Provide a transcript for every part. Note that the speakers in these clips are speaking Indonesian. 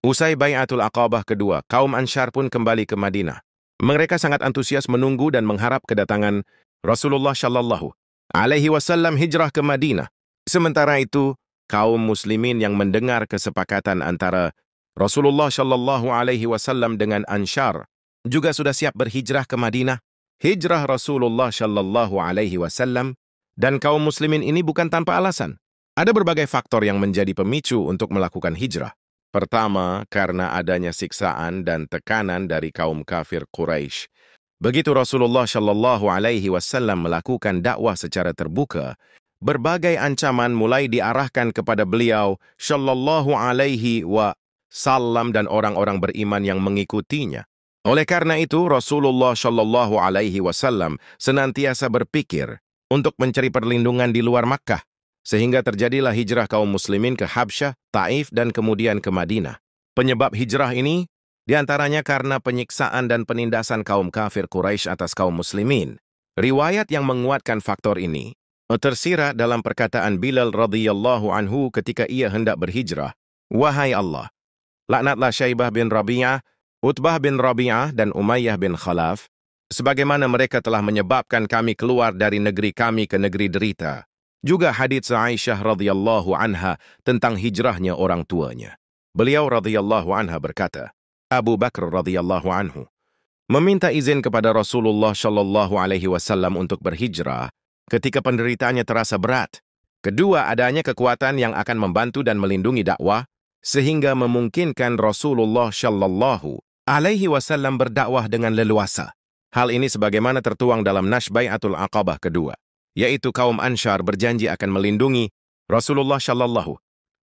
Usai Bai'atul Aqabah kedua, kaum Ansyar pun kembali ke Madinah. Mereka sangat antusias menunggu dan mengharap kedatangan Rasulullah Shallallahu Alaihi Wasallam hijrah ke Madinah. Sementara itu, kaum muslimin yang mendengar kesepakatan antara Rasulullah Shallallahu Alaihi Wasallam dengan Ansyar juga sudah siap berhijrah ke Madinah. Hijrah Rasulullah Shallallahu Alaihi Wasallam dan kaum muslimin ini bukan tanpa alasan. Ada berbagai faktor yang menjadi pemicu untuk melakukan hijrah. Pertama, karena adanya siksaan dan tekanan dari kaum kafir Quraisy. Begitu Rasulullah Shallallahu Alaihi Wasallam melakukan dakwah secara terbuka, berbagai ancaman mulai diarahkan kepada beliau Shallallahu Alaihi Wasallam dan orang-orang beriman yang mengikutinya. Oleh karena itu, Rasulullah Shallallahu Alaihi Wasallam senantiasa berpikir untuk mencari perlindungan di luar Makkah, sehingga terjadilah hijrah kaum muslimin ke Habsyah, Taif, dan kemudian ke Madinah. Penyebab hijrah ini diantaranya karena penyiksaan dan penindasan kaum kafir Quraisy atas kaum muslimin. Riwayat yang menguatkan faktor ini tersirat dalam perkataan Bilal radhiyallahu anhu ketika ia hendak berhijrah. Wahai Allah, laknatlah Syaibah bin Rabi'ah, Utbah bin Rabi'ah, dan Umayyah bin Khalaf, sebagaimana mereka telah menyebabkan kami keluar dari negeri kami ke negeri derita. Juga hadits Aisyah radhiyallahu anha tentang hijrahnya orang tuanya. Beliau radhiyallahu anha berkata, Abu Bakar radhiyallahu anhu meminta izin kepada Rasulullah shallallahu alaihi wasallam untuk berhijrah ketika penderitaannya terasa berat. Kedua, adanya kekuatan yang akan membantu dan melindungi dakwah sehingga memungkinkan Rasulullah shallallahu alaihi wasallam berdakwah dengan leluasa. Hal ini sebagaimana tertuang dalam Nasy Bai'atul Aqabah kedua, yaitu kaum Ansyar berjanji akan melindungi Rasulullah Shallallahu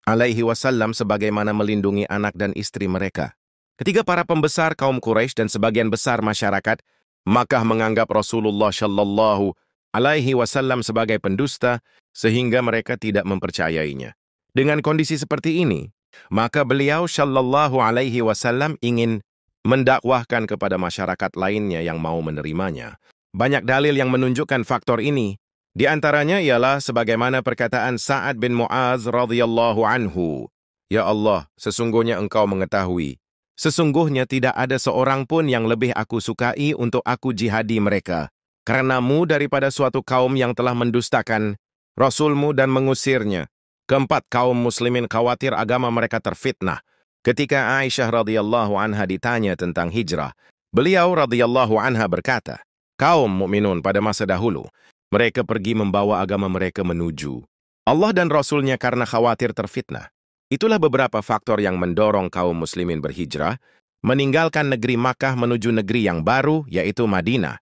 Alaihi Wasallam sebagaimana melindungi anak dan istri mereka. Ketiga, para pembesar kaum Quraisy dan sebagian besar masyarakat Makkah menganggap Rasulullah Shallallahu Alaihi Wasallam sebagai pendusta sehingga mereka tidak mempercayainya. Dengan kondisi seperti ini, maka beliau Shallallahu Alaihi Wasallam ingin mendakwahkan kepada masyarakat lainnya yang mau menerimanya. Banyak dalil yang menunjukkan faktor ini. Di antaranya ialah sebagaimana perkataan Sa'ad bin Mu'az radhiyallahu anhu. Ya Allah, sesungguhnya engkau mengetahui, sesungguhnya tidak ada seorang pun yang lebih aku sukai untuk aku jihadi mereka, karenamu daripada suatu kaum yang telah mendustakan Rasulmu dan mengusirnya. Keempat, kaum muslimin khawatir agama mereka terfitnah. Ketika Aisyah radhiyallahu anha ditanya tentang hijrah, beliau radhiyallahu anha berkata, kaum mukminun pada masa dahulu, mereka pergi membawa agama mereka menuju Allah dan Rasulnya karena khawatir terfitnah. Itulah beberapa faktor yang mendorong kaum muslimin berhijrah, meninggalkan negeri Makkah menuju negeri yang baru, yaitu Madinah.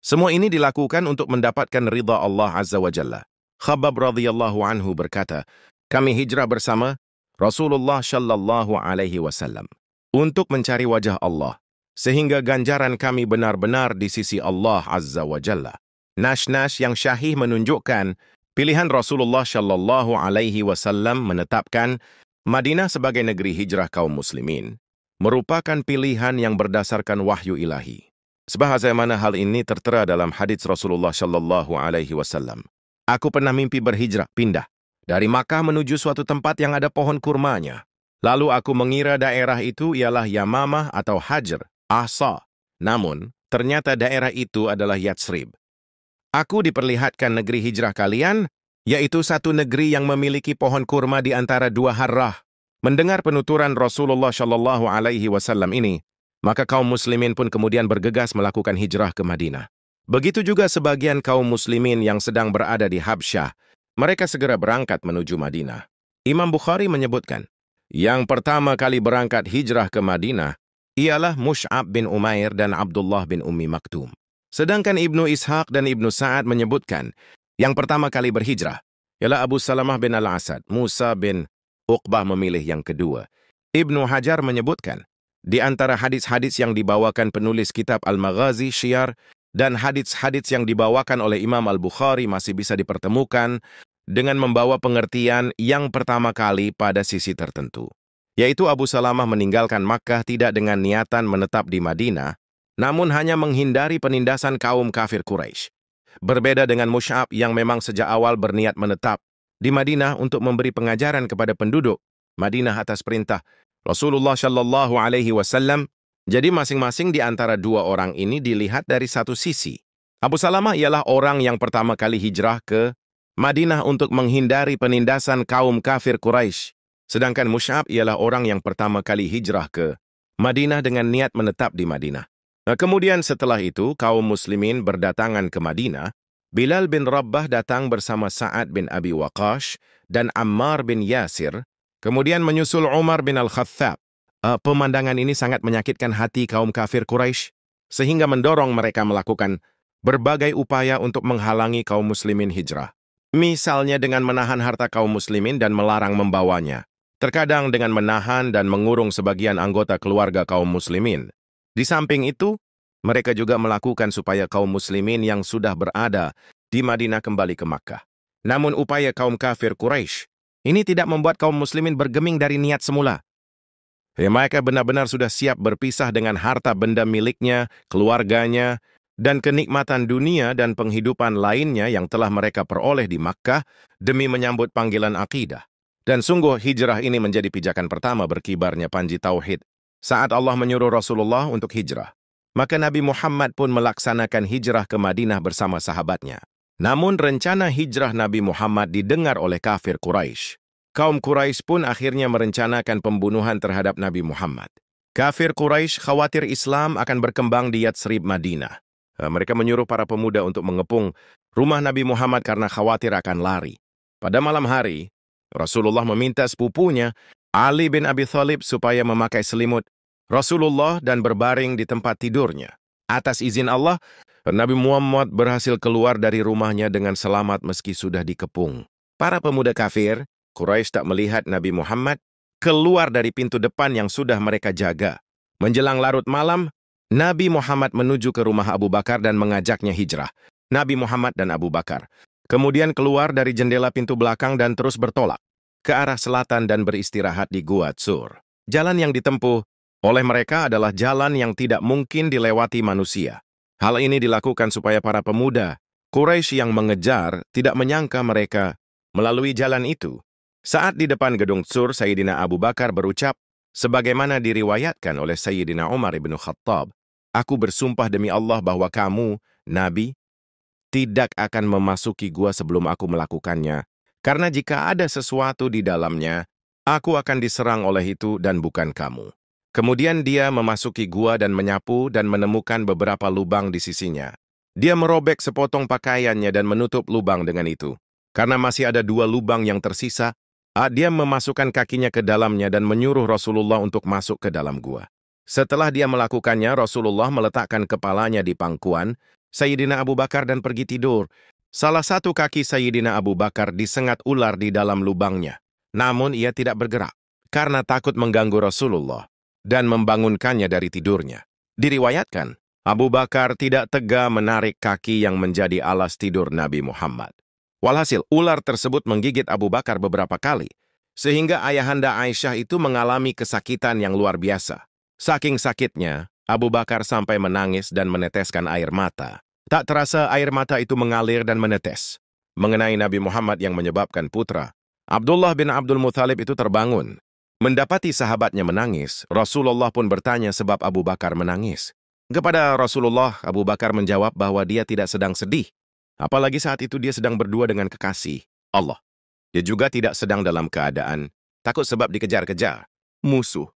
Semua ini dilakukan untuk mendapatkan ridha Allah Azza wa Jalla. Khabbab radhiyallahu anhu berkata, kami hijrah bersama Rasulullah Shallallahu Alaihi Wasallam untuk mencari wajah Allah, sehingga ganjaran kami benar-benar di sisi Allah Azza wa Jalla. Nash-nash yang syahih menunjukkan pilihan Rasulullah Shallallahu Alaihi Wasallam menetapkan Madinah sebagai negeri hijrah kaum muslimin merupakan pilihan yang berdasarkan wahyu ilahi. Sebagaimana hal ini tertera dalam hadits Rasulullah Shallallahu Alaihi Wasallam. Aku pernah mimpi berhijrah, pindah dari Makkah menuju suatu tempat yang ada pohon kurmanya. Lalu aku mengira daerah itu ialah Yamamah atau Hajar Asa. Namun, ternyata daerah itu adalah Yatsrib. Aku diperlihatkan negeri hijrah kalian, yaitu satu negeri yang memiliki pohon kurma di antara dua harrah. Mendengar penuturan Rasulullah Shallallahu Alaihi Wasallam ini, maka kaum muslimin pun kemudian bergegas melakukan hijrah ke Madinah. Begitu juga sebagian kaum muslimin yang sedang berada di Habsyah, mereka segera berangkat menuju Madinah. Imam Bukhari menyebutkan, yang pertama kali berangkat hijrah ke Madinah ialah Mus'ab bin Umair dan Abdullah bin Ummi Maktum. Sedangkan Ibnu Ishaq dan Ibnu Sa'ad menyebutkan, yang pertama kali berhijrah ialah Abu Salamah bin Al-Asad. Musa bin Uqbah memilih yang kedua. Ibnu Hajar menyebutkan, di antara hadits-hadits yang dibawakan penulis kitab Al-Maghazi Syiar dan hadits-hadits yang dibawakan oleh Imam Al-Bukhari masih bisa dipertemukan dengan membawa pengertian yang pertama kali pada sisi tertentu, yaitu Abu Salamah meninggalkan Makkah tidak dengan niatan menetap di Madinah, namun hanya menghindari penindasan kaum kafir Quraisy. Berbeda dengan Mus'ab yang memang sejak awal berniat menetap di Madinah untuk memberi pengajaran kepada penduduk Madinah atas perintah Rasulullah Shallallahu Alaihi Wasallam. Jadi masing-masing di antara dua orang ini dilihat dari satu sisi. Abu Salamah ialah orang yang pertama kali hijrah ke Madinah untuk menghindari penindasan kaum kafir Quraisy. Sedangkan Mus'ab ialah orang yang pertama kali hijrah ke Madinah dengan niat menetap di Madinah. Nah, kemudian setelah itu, kaum muslimin berdatangan ke Madinah. Bilal bin Rabbah datang bersama Sa'ad bin Abi Waqqash dan Ammar bin Yasir. Kemudian menyusul Umar bin Al-Khattab. Pemandangan ini sangat menyakitkan hati kaum kafir Quraisy, sehingga mendorong mereka melakukan berbagai upaya untuk menghalangi kaum muslimin hijrah. Misalnya dengan menahan harta kaum muslimin dan melarang membawanya. Terkadang dengan menahan dan mengurung sebagian anggota keluarga kaum muslimin. Di samping itu, mereka juga melakukan supaya kaum muslimin yang sudah berada di Madinah kembali ke Makkah. Namun upaya kaum kafir Quraisy ini tidak membuat kaum muslimin bergeming dari niat semula. Mereka benar-benar sudah siap berpisah dengan harta benda miliknya, keluarganya, dan kenikmatan dunia dan penghidupan lainnya yang telah mereka peroleh di Makkah demi menyambut panggilan akidah. Dan sungguh hijrah ini menjadi pijakan pertama berkibarnya panji tauhid saat Allah menyuruh Rasulullah untuk hijrah. Maka Nabi Muhammad pun melaksanakan hijrah ke Madinah bersama sahabatnya. Namun rencana hijrah Nabi Muhammad didengar oleh kafir Quraisy. Kaum Quraisy pun akhirnya merencanakan pembunuhan terhadap Nabi Muhammad. Kafir Quraisy khawatir Islam akan berkembang di Yatsrib Madinah. Mereka menyuruh para pemuda untuk mengepung rumah Nabi Muhammad karena khawatir akan lari. Pada malam hari, Rasulullah meminta sepupunya, Ali bin Abi Thalib, supaya memakai selimut Rasulullah dan berbaring di tempat tidurnya. Atas izin Allah, Nabi Muhammad berhasil keluar dari rumahnya dengan selamat meski sudah dikepung. Para pemuda kafir Quraisy tak melihat Nabi Muhammad keluar dari pintu depan yang sudah mereka jaga. Menjelang larut malam, Nabi Muhammad menuju ke rumah Abu Bakar dan mengajaknya hijrah. Nabi Muhammad dan Abu Bakar kemudian keluar dari jendela pintu belakang dan terus bertolak ke arah selatan dan beristirahat di Gua Tsur. Jalan yang ditempuh oleh mereka adalah jalan yang tidak mungkin dilewati manusia. Hal ini dilakukan supaya para pemuda Quraisy yang mengejar tidak menyangka mereka melalui jalan itu. Saat di depan gedung Tsur, Sayyidina Abu Bakar berucap, sebagaimana diriwayatkan oleh Sayyidina Umar ibn Khattab, "Aku bersumpah demi Allah bahwa kamu, Nabi, tidak akan memasuki gua sebelum aku melakukannya. Karena jika ada sesuatu di dalamnya, aku akan diserang oleh itu dan bukan kamu." Kemudian dia memasuki gua dan menyapu dan menemukan beberapa lubang di sisinya. Dia merobek sepotong pakaiannya dan menutup lubang dengan itu. Karena masih ada 2 lubang yang tersisa, dia memasukkan kakinya ke dalamnya dan menyuruh Rasulullah untuk masuk ke dalam gua. Setelah dia melakukannya, Rasulullah meletakkan kepalanya di pangkuan Sayyidina Abu Bakar dan pergi tidur. Salah satu kaki Sayyidina Abu Bakar disengat ular di dalam lubangnya. Namun ia tidak bergerak karena takut mengganggu Rasulullah dan membangunkannya dari tidurnya. Diriwayatkan, Abu Bakar tidak tega menarik kaki yang menjadi alas tidur Nabi Muhammad. Walhasil, ular tersebut menggigit Abu Bakar beberapa kali, sehingga ayahanda Aisyah itu mengalami kesakitan yang luar biasa. Saking sakitnya, Abu Bakar sampai menangis dan meneteskan air mata. Tak terasa air mata itu mengalir dan menetes. Mengenai Nabi Muhammad yang menyebabkan putra, Abdullah bin Abdul Muthalib itu terbangun. Mendapati sahabatnya menangis, Rasulullah pun bertanya sebab Abu Bakar menangis. Kepada Rasulullah, Abu Bakar menjawab bahwa dia tidak sedang sedih. Apalagi saat itu dia sedang berdua dengan kekasih, Allah. Dia juga tidak sedang dalam keadaan takut sebab dikejar-kejar musuh.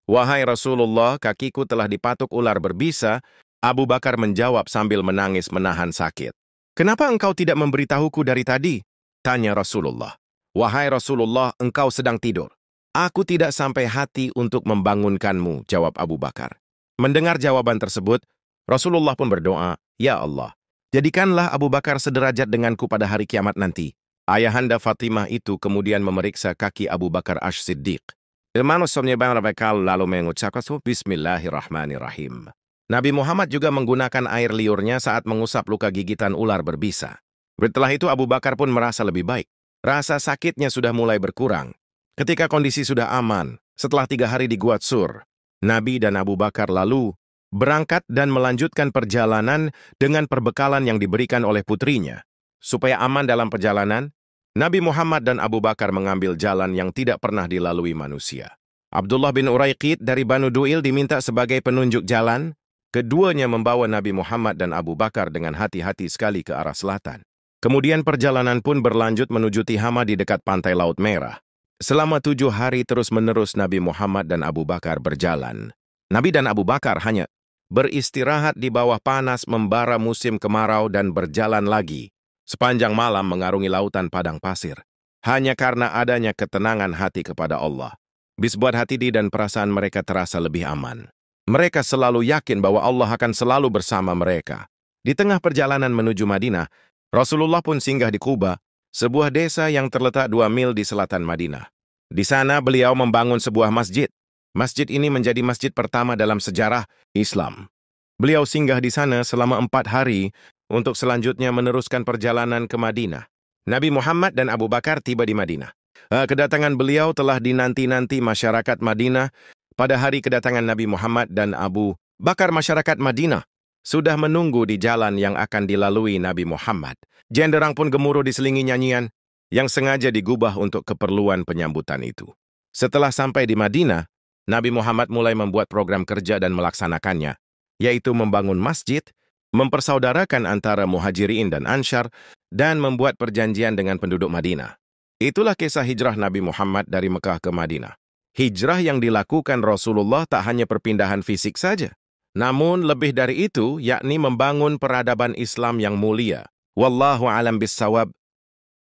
"Wahai Rasulullah, kakiku telah dipatuk ular berbisa," Abu Bakar menjawab sambil menangis menahan sakit. "Kenapa engkau tidak memberitahuku dari tadi?" tanya Rasulullah. "Wahai Rasulullah, engkau sedang tidur. Aku tidak sampai hati untuk membangunkanmu," jawab Abu Bakar. Mendengar jawaban tersebut, Rasulullah pun berdoa, "Ya Allah, jadikanlah Abu Bakar sederajat denganku pada hari kiamat nanti." Ayahanda Fatimah itu kemudian memeriksa kaki Abu Bakar Asy-Siddiq. Lalu mengucapkan Bismillahirrahmanirrahim. Nabi Muhammad juga menggunakan air liurnya saat mengusap luka gigitan ular berbisa. Setelah itu Abu Bakar pun merasa lebih baik. Rasa sakitnya sudah mulai berkurang. Ketika kondisi sudah aman, setelah 3 hari di Gua Tsur, Nabi dan Abu Bakar lalu berangkat dan melanjutkan perjalanan dengan perbekalan yang diberikan oleh putrinya. Supaya aman dalam perjalanan, Nabi Muhammad dan Abu Bakar mengambil jalan yang tidak pernah dilalui manusia. Abdullah bin Uraiqid dari Banu Du'il diminta sebagai penunjuk jalan. Keduanya membawa Nabi Muhammad dan Abu Bakar dengan hati-hati sekali ke arah selatan. Kemudian perjalanan pun berlanjut menuju Tihama di dekat pantai Laut Merah. Selama 7 hari terus-menerus Nabi Muhammad dan Abu Bakar berjalan. Nabi dan Abu Bakar hanya beristirahat di bawah panas membara musim kemarau dan berjalan lagi sepanjang malam mengarungi lautan padang pasir. Hanya karena adanya ketenangan hati kepada Allah. Bisbuat hati dan perasaan mereka terasa lebih aman. Mereka selalu yakin bahwa Allah akan selalu bersama mereka. Di tengah perjalanan menuju Madinah, Rasulullah pun singgah di Quba, sebuah desa yang terletak 2 mil di selatan Madinah. Di sana beliau membangun sebuah masjid. Masjid ini menjadi masjid pertama dalam sejarah Islam. Beliau singgah di sana selama 4 hari untuk selanjutnya meneruskan perjalanan ke Madinah. Nabi Muhammad dan Abu Bakar tiba di Madinah. Kedatangan beliau telah dinanti-nanti masyarakat Madinah. Pada hari kedatangan Nabi Muhammad dan Abu Bakar, masyarakat Madinah sudah menunggu di jalan yang akan dilalui Nabi Muhammad. Jenderang pun gemuruh diselingi nyanyian yang sengaja digubah untuk keperluan penyambutan itu. Setelah sampai di Madinah, Nabi Muhammad mulai membuat program kerja dan melaksanakannya, yaitu membangun masjid, mempersaudarakan antara Muhajirin dan Ansyar, dan membuat perjanjian dengan penduduk Madinah. Itulah kisah hijrah Nabi Muhammad dari Mekah ke Madinah. Hijrah yang dilakukan Rasulullah tak hanya perpindahan fisik saja, namun lebih dari itu, yakni membangun peradaban Islam yang mulia. Wallahu a'lam bissawab.